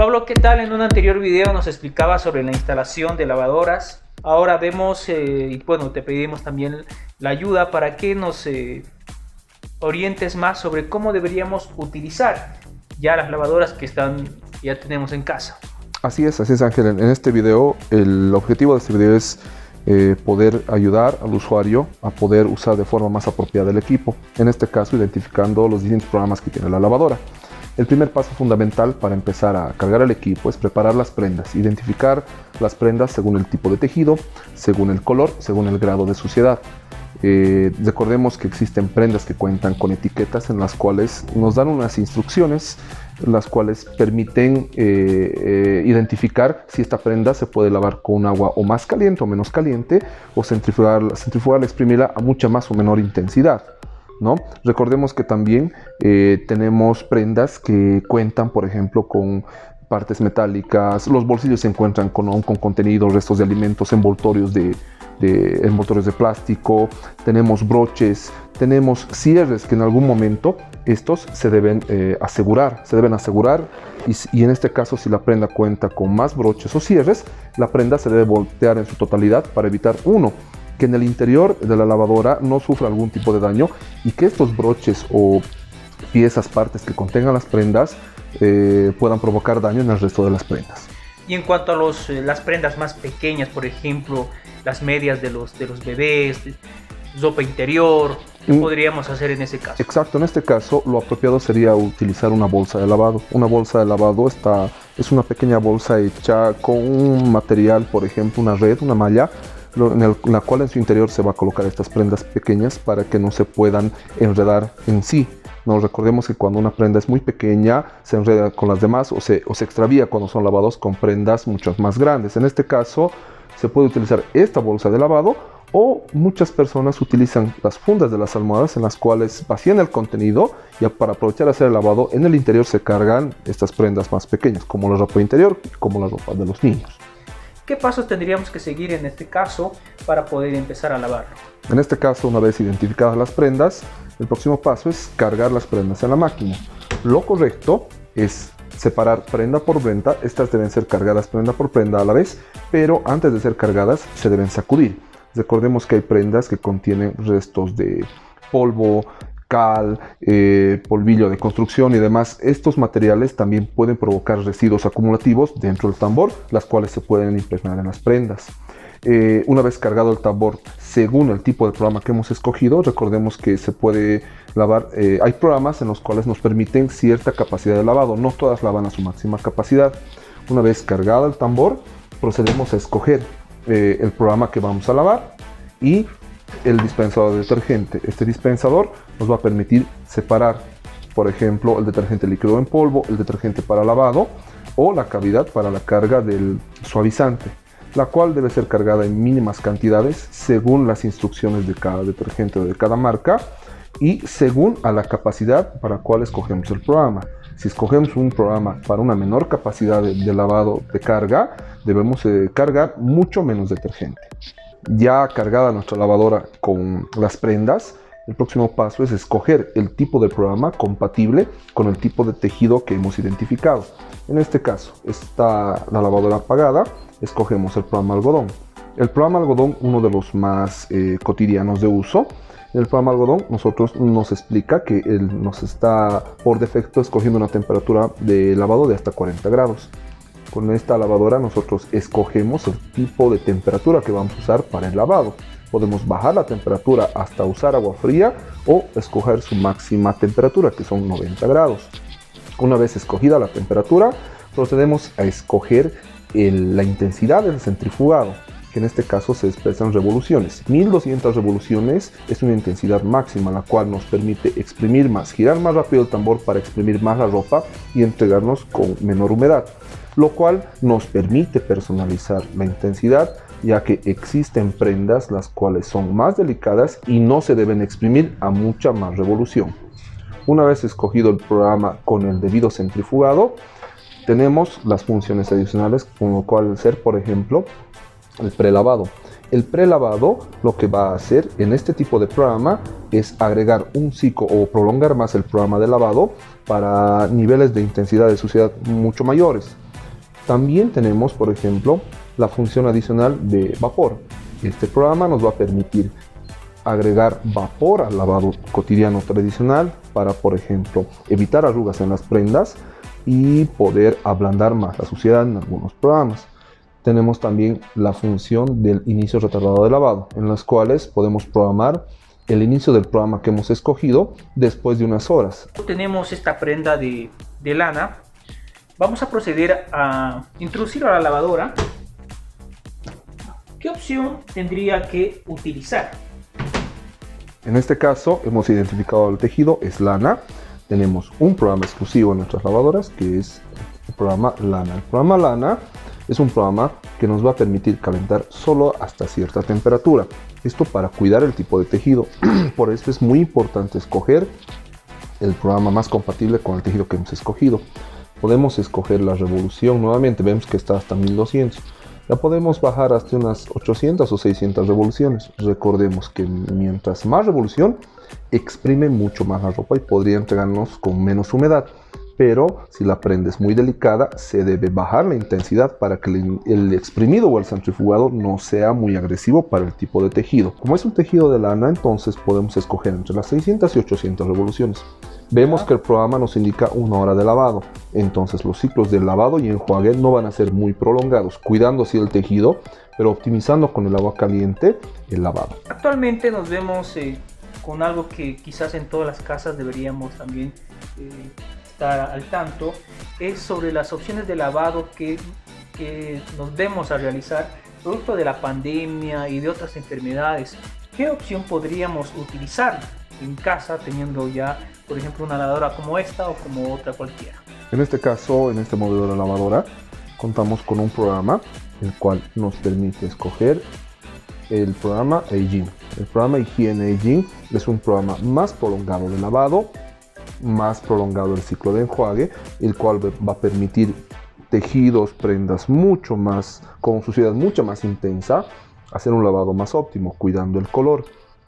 Pablo, ¿qué tal? En un anterior video nos explicaba sobre la instalación de lavadoras. Ahora vemos, y bueno, te pedimos también la ayuda para que nos orientes más sobre cómo deberíamos utilizar ya las lavadoras que ya tenemos en casa. Así es Ángel. En este video, el objetivo de este video es poder ayudar al usuario a poder usar de forma más apropiada el equipo. En este caso, identificando los distintos programas que tiene la lavadora. El primer paso fundamental para empezar a cargar el equipo es preparar las prendas, identificar las prendas según el tipo de tejido, según el color, según el grado de suciedad. Recordemos que existen prendas que cuentan con etiquetas en las cuales nos dan unas instrucciones, las cuales permiten identificar si esta prenda se puede lavar con agua o más caliente o menos caliente, o centrifugarla, exprimirla a mucha más o menor intensidad, ¿no? Recordemos que también tenemos prendas que cuentan, por ejemplo, con partes metálicas. Los bolsillos se encuentran con contenidos, restos de alimentos, envoltorios de plástico. Tenemos broches, tenemos cierres que en algún momento estos se deben asegurar. Y en este caso, si la prenda cuenta con más broches o cierres, la prenda se debe voltear en su totalidad para evitar que en el interior de la lavadora no sufra algún tipo de daño y que estos broches o piezas, partes que contengan las prendas puedan provocar daño en el resto de las prendas. Y en cuanto a las prendas más pequeñas, por ejemplo, las medias de los bebés, ropa interior, ¿qué podríamos hacer en ese caso? Exacto, en este caso lo apropiado sería utilizar una bolsa de lavado. Una bolsa de lavado es una pequeña bolsa hecha con un material, por ejemplo, una red, una malla, en la cual en su interior se va a colocar estas prendas pequeñas para que no se puedan enredar en sí. Nos recordemos que cuando una prenda es muy pequeña se enreda con las demás o se extravía cuando son lavados con prendas mucho más grandes. En este caso se puede utilizar esta bolsa de lavado, o muchas personas utilizan las fundas de las almohadas en las cuales vacían el contenido y para aprovechar hacer el lavado en el interior se cargan estas prendas más pequeñas, como la ropa interior y como la ropa de los niños. ¿Qué pasos tendríamos que seguir en este caso para poder empezar a lavarlo? En este caso, una vez identificadas las prendas, el próximo paso es cargar las prendas en la máquina. Lo correcto es separar prenda por prenda. Estas deben ser cargadas prenda por prenda a la vez, pero antes de ser cargadas se deben sacudir. Recordemos que hay prendas que contienen restos de polvo, cal, polvillo de construcción y demás. Estos materiales también pueden provocar residuos acumulativos dentro del tambor, las cuales se pueden impregnar en las prendas. Una vez cargado el tambor, según el tipo de programa que hemos escogido, recordemos que se puede lavar. Hay programas en los cuales nos permiten cierta capacidad de lavado, no todas lavan a su máxima capacidad. Una vez cargado el tambor, procedemos a escoger el programa que vamos a lavar y el dispensador de detergente. Este dispensador nos va a permitir separar, por ejemplo, el detergente líquido en polvo, el detergente para lavado o la cavidad para la carga del suavizante, la cual debe ser cargada en mínimas cantidades según las instrucciones de cada detergente o de cada marca y según a la capacidad para la cual escogemos el programa. Si escogemos un programa para una menor capacidad de lavado de carga, debemos cargar mucho menos detergente. Ya cargada nuestra lavadora con las prendas, el próximo paso es escoger el tipo de programa compatible con el tipo de tejido que hemos identificado. En este caso, está la lavadora apagada, escogemos el programa algodón. El programa algodón, uno de los más cotidianos de uso. En el programa algodón nos explica que él nos está por defecto escogiendo una temperatura de lavado de hasta 40 grados. Con esta lavadora nosotros escogemos el tipo de temperatura que vamos a usar para el lavado. Podemos bajar la temperatura hasta usar agua fría o escoger su máxima temperatura, que son 90 grados. Una vez escogida la temperatura, procedemos a escoger la intensidad del centrifugado, que en este caso se expresa en revoluciones. 1200 revoluciones es una intensidad máxima, la cual nos permite exprimir más, girar más rápido el tambor para exprimir más la ropa y entregarnos con menor humedad, lo cual nos permite personalizar la intensidad, ya que existen prendas las cuales son más delicadas y no se deben exprimir a mucha más revolución. Una vez escogido el programa con el debido centrifugado, tenemos las funciones adicionales, como cual ser, por ejemplo, el prelavado. El prelavado lo que va a hacer en este tipo de programa es agregar un ciclo o prolongar más el programa de lavado para niveles de intensidad de suciedad mucho mayores. También tenemos, por ejemplo, la función adicional de vapor. Este programa nos va a permitir agregar vapor al lavado cotidiano tradicional para, por ejemplo, evitar arrugas en las prendas y poder ablandar más la suciedad en algunos programas. Tenemos también la función del inicio retardado de lavado, en las cuales podemos programar el inicio del programa que hemos escogido después de unas horas. Tenemos esta prenda de lana. Vamos a proceder a introducirlo a la lavadora. ¿Qué opción tendría que utilizar? En este caso hemos identificado el tejido, es lana. Tenemos un programa exclusivo en nuestras lavadoras que es el programa lana. El programa lana es un programa que nos va a permitir calentar solo hasta cierta temperatura. Esto para cuidar el tipo de tejido. Por eso es muy importante escoger el programa más compatible con el tejido que hemos escogido. Podemos escoger la revolución nuevamente, vemos que está hasta 1200. La podemos bajar hasta unas 800 o 600 revoluciones. Recordemos que mientras más revolución, exprime mucho más la ropa y podría entregarnos con menos humedad. Pero si la prenda es muy delicada, se debe bajar la intensidad para que el exprimido o el centrifugado no sea muy agresivo para el tipo de tejido. Como es un tejido de lana, entonces podemos escoger entre las 600 y 800 revoluciones. Vemos que el programa nos indica 1 hora de lavado, entonces los ciclos de lavado y enjuague no van a ser muy prolongados, cuidando así el tejido, pero optimizando con el agua caliente el lavado. Actualmente nos vemos con algo que quizás en todas las casas deberíamos también estar al tanto, es sobre las opciones de lavado que nos vemos a realizar producto de la pandemia y de otras enfermedades. ¿Qué opción podríamos utilizar en casa teniendo ya, por ejemplo, una lavadora como esta o como otra cualquiera? En este caso, en este modelo de lavadora, contamos con un programa el cual nos permite escoger el programa Aging. El programa Higiene Aging es un programa más prolongado de lavado, más prolongado el ciclo de enjuague, el cual va a permitir tejidos, prendas mucho más, con suciedad mucho más intensa, hacer un lavado más óptimo, cuidando el color.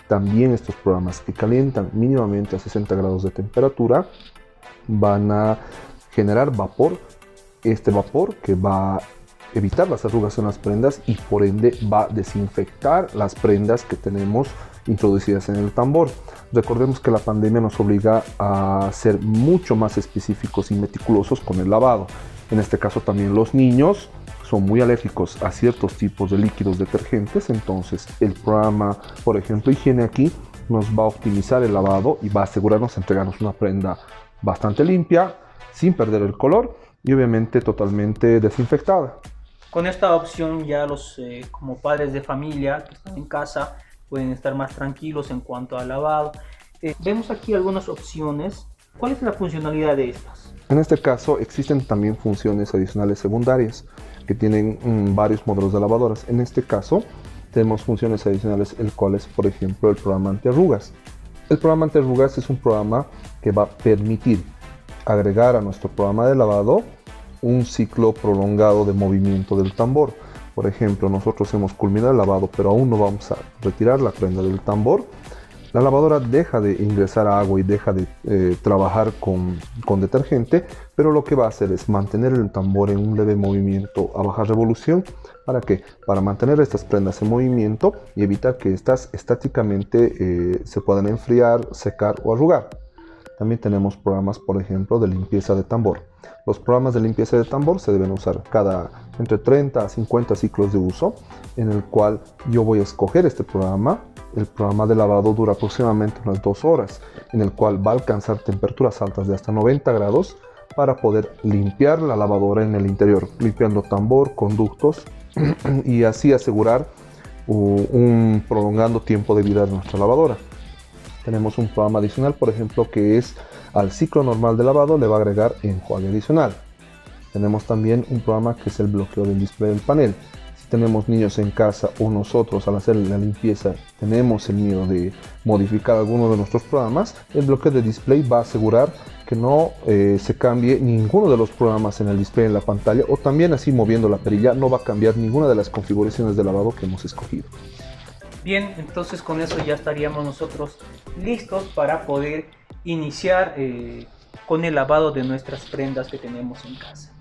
También estos programas que calientan mínimamente a 60 grados de temperatura van a generar vapor. Este vapor que va a evitar las arrugas en las prendas y por ende va a desinfectar las prendas que tenemos introducidas en el tambor. Recordemos que la pandemia nos obliga a ser mucho más específicos y meticulosos con el lavado. En este caso también los niños son muy alérgicos a ciertos tipos de líquidos detergentes, entonces el programa, por ejemplo, Higiene aquí, nos va a optimizar el lavado y va a asegurarnos de entregarnos una prenda bastante limpia, sin perder el color y obviamente totalmente desinfectada. Con esta opción ya los como padres de familia que están en casa pueden estar más tranquilos en cuanto al lavado. Vemos aquí algunas opciones. ¿Cuál es la funcionalidad de estas? En este caso existen también funciones adicionales secundarias que tienen varios modelos de lavadoras. En este caso tenemos funciones adicionales, el cual es, por ejemplo, el programa antiarrugas. El programa antiarrugas es un programa que va a permitir agregar a nuestro programa de lavado un ciclo prolongado de movimiento del tambor. Por ejemplo, nosotros hemos culminado el lavado, pero aún no vamos a retirar la prenda del tambor. La lavadora deja de ingresar agua y deja de trabajar con detergente, pero lo que va a hacer es mantener el tambor en un leve movimiento a baja revolución. ¿Para qué? Para mantener estas prendas en movimiento y evitar que estas estáticamente se puedan enfriar, secar o arrugar. También tenemos programas, por ejemplo, de limpieza de tambor. Los programas de limpieza de tambor se deben usar entre 30 a 50 ciclos de uso, en el cual yo voy a escoger este programa. El programa de lavado dura aproximadamente unas 2 horas, en el cual va a alcanzar temperaturas altas de hasta 90 grados para poder limpiar la lavadora en el interior, limpiando tambor, conductos y así asegurar un prolongando tiempo de vida de nuestra lavadora. Tenemos un programa adicional, por ejemplo, que es al ciclo normal de lavado le va a agregar enjuague adicional. Tenemos también un programa que es el bloqueo del display del panel. Si tenemos niños en casa o nosotros al hacer la limpieza tenemos el miedo de modificar alguno de nuestros programas, el bloqueo de display va a asegurar que no se cambie ninguno de los programas en el display en la pantalla, o también así moviendo la perilla no va a cambiar ninguna de las configuraciones de lavado que hemos escogido. Bien, entonces con eso ya estaríamos nosotros listos para poder iniciar con el lavado de nuestras prendas que tenemos en casa.